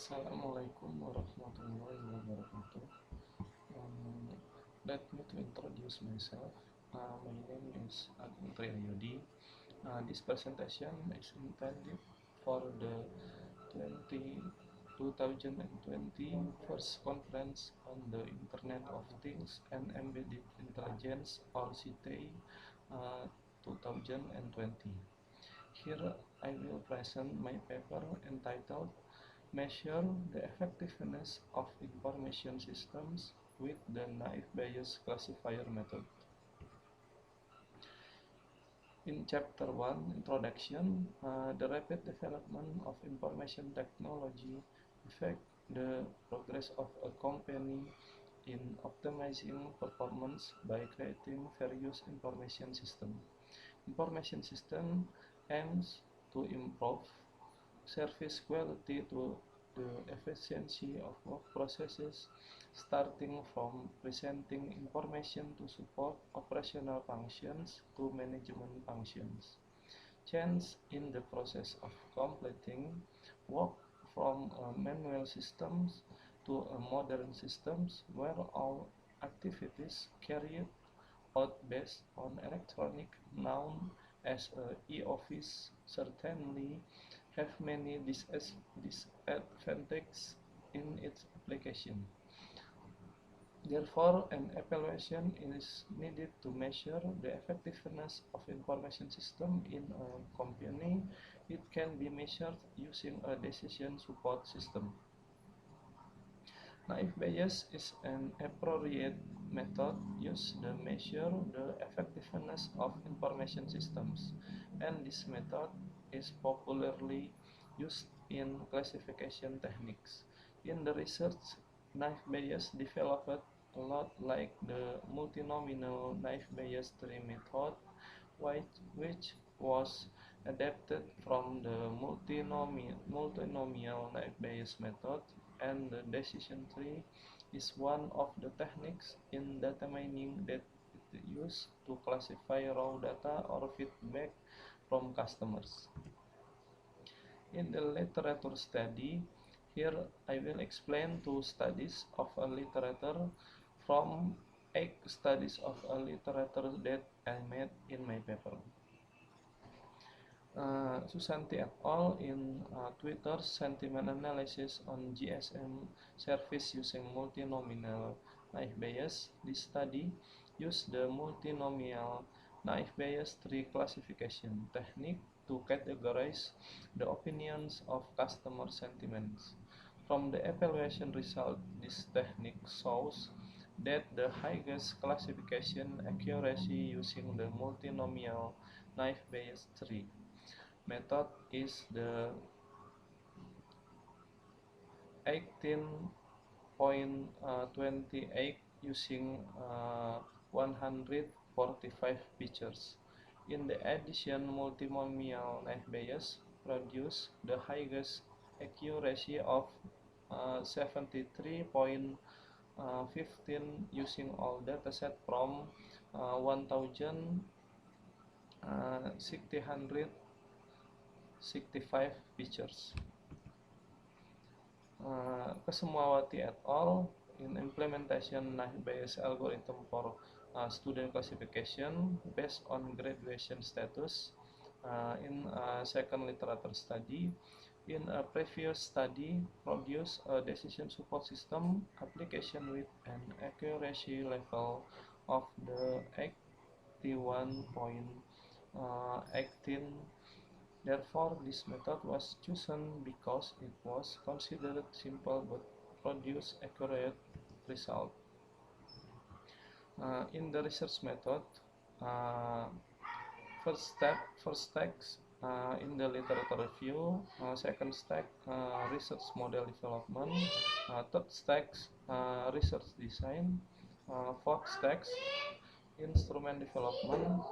Assalamualaikum warahmatullahi wabarakatuh. Let me to introduce myself. My name is Agung Triyayudi. This presentation is intended for the 2020 first conference on the Internet of Things and Embedded Intelligence, or CTEI 2020. Here I will present my paper entitled Measure the Effectiveness of Information Systems with the Naive Bayes Classifier Method. In Chapter 1, Introduction, the rapid development of information technology affect the progress of a company in optimizing performance by creating various information systems. Information system aims to improve service quality to the efficiency of work processes, starting from presenting information to support operational functions to management functions. Change in the process of completing work from manual systems to modern systems where all activities carried out based on electronic, known as e-office, certainly have many disadvantages in its application. Therefore, an evaluation is needed to measure the effectiveness of information system in a company. It can be measured using a decision support system. Naive Bayes is an appropriate method used to measure the effectiveness of information systems, and this method is popularly used in classification techniques. In the research, Naive Bayes developed a lot like the multinomial Naive Bayes tree method, which was adapted from the multinomial Naive Bayes method, and the decision tree is one of the techniques in data mining that is used to classify raw data or feedback from customers. In the literature study, here I will explain two studies of a literature from 8 studies of a literature that I made in my paper. Susanti et al. In Twitter sentiment analysis on GSM service using multinomial Naive Bayes. This study used the multinomial Naive Bayes tree classification technique to categorize the opinions of customer sentiments. From the evaluation result, this technique shows that the highest classification accuracy using the multinomial Naive Bayes tree method is the 18.28 using 145 features. In the addition, multinomial Naive Bayes produce the highest accuracy of 73.15 using all dataset from 1,665 features. Kesemawati et al. In implementation Naive Bayes algorithm for student classification based on graduation status in a second literature study. In a previous study, produced a decision support system application with an accuracy level of the 81.18. Therefore, this method was chosen because it was considered simple but produced accurate result. In the research method, first step in the literature review, second step research model development, third step research design, fourth step instrument development,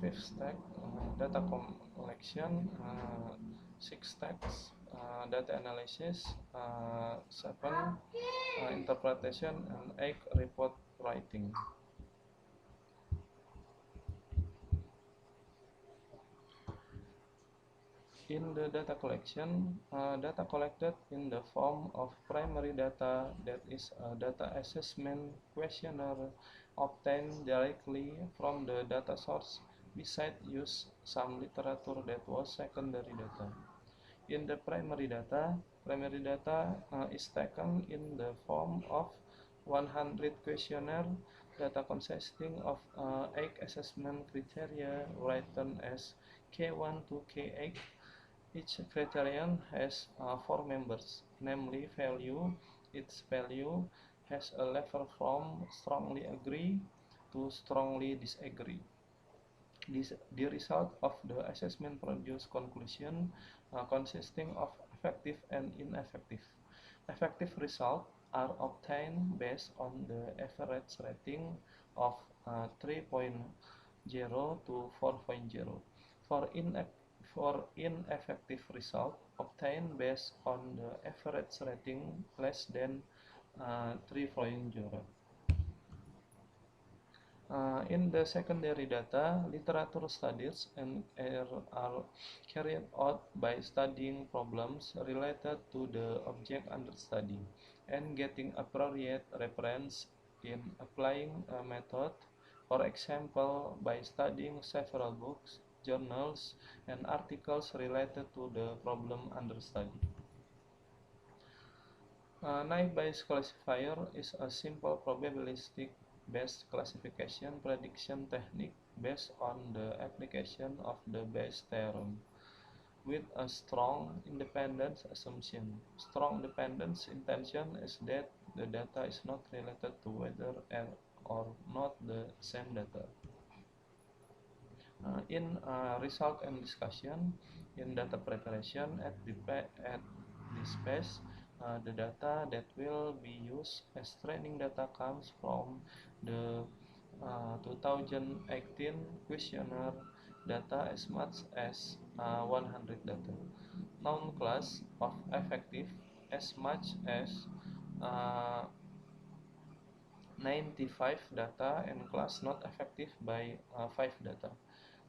fifth step data collection, sixth step data analysis, seven interpretation, and 8 report writing. In the data collection, data collected in the form of primary data, that is a data assessment questionnaire obtained directly from the data source, besides use some literature that was secondary data. In the primary data is taken in the form of 100 questionnaire data consisting of 8 assessment criteria written as K1 to K8. Each criterion has 4 members, namely value. Its value has a level from strongly agree to strongly disagree. The result of the assessment produce conclusion consisting of effective and ineffective. Effective results are obtained based on the average rating of 3.0 to 4.0. For ineffective result obtained based on the average rating less than 3.0. In the secondary data, literature studies are carried out by studying problems related to the object under study and getting appropriate reference in applying a method, for example, by studying several books, journals, and articles related to the problem under study. Naive Bayes classifier is a simple probabilistic based classification prediction technique based on the application of the Bayes theorem with a strong independence assumption. Strong dependence intention is that the data is not related to whether or not the same data. In result and discussion, in data preparation at this phase, the data that will be used as training data comes from the 2018 questionnaire data as much as 100 data. Noun class of effective as much as 95 data and class not effective by 5 data.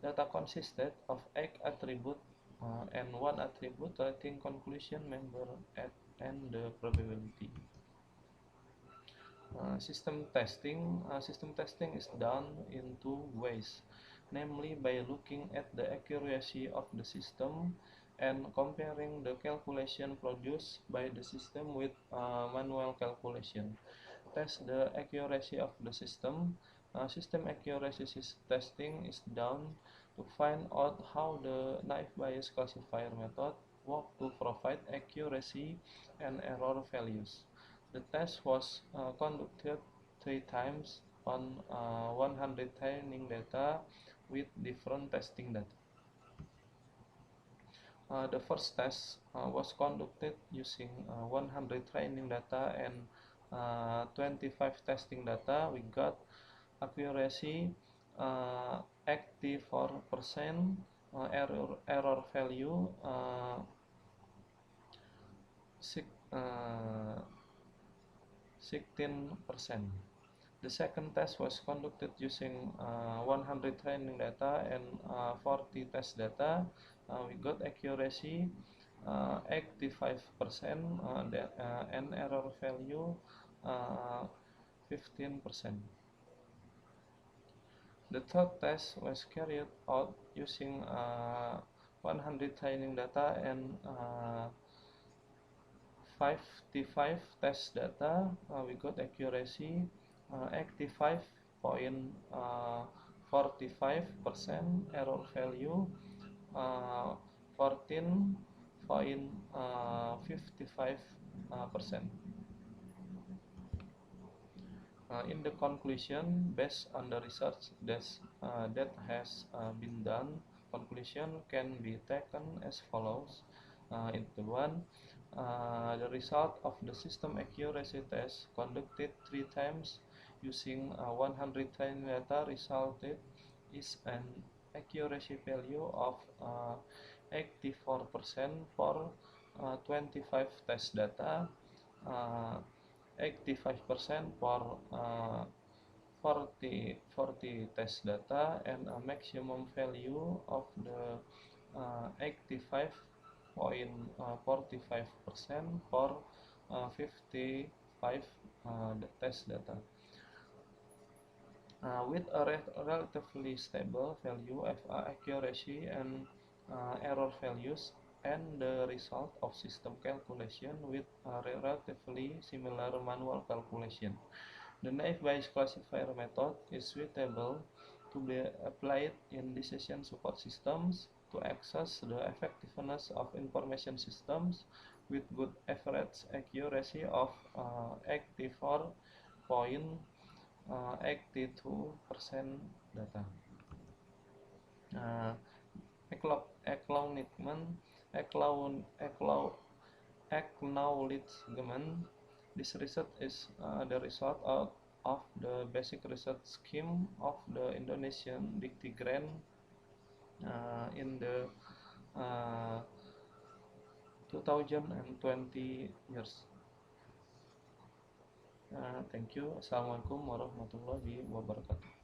Data consisted of 8 attributes and 1 attribute rating conclusion member and the probability. System testing is done in 2 ways, namely by looking at the accuracy of the system and comparing the calculation produced by the system with manual calculation. Test the accuracy of the system. System accuracy testing is done to find out how the naive Bayes classifier method works to provide accuracy and error values. The test was conducted 3 times on 100 training data with different testing data. The first test was conducted using 100 training data and 25 testing data. We got accuracy 84%, error value 16%. The second test was conducted using 100 training data and 40 test data. We got accuracy 85% and error value 15%. The third test was carried out using 100 training data and 55 test data. We got accuracy 85.45%, error value 14.55%. In the conclusion, based on the research that has been done, conclusion can be taken as follows. Into one, the result of the system accuracy test conducted 3 times using 100 training data resulted is an accuracy value of 84% for 25 test data, 85% for 40 test data, and a maximum value of the 85.45% for 55 test data. With a relatively stable value of accuracy and error values, and the result of system calculation with a relatively similar manual calculation. The naive Bayes classifier method is suitable to be applied in decision support systems to assess the effectiveness of information systems with good average accuracy of 84.82% data. Acknowledgement. This research is the result of the basic research scheme of the Indonesian Dikti Grant in the 2020 years. Thank you. Assalamualaikum warahmatullahi wabarakatuh.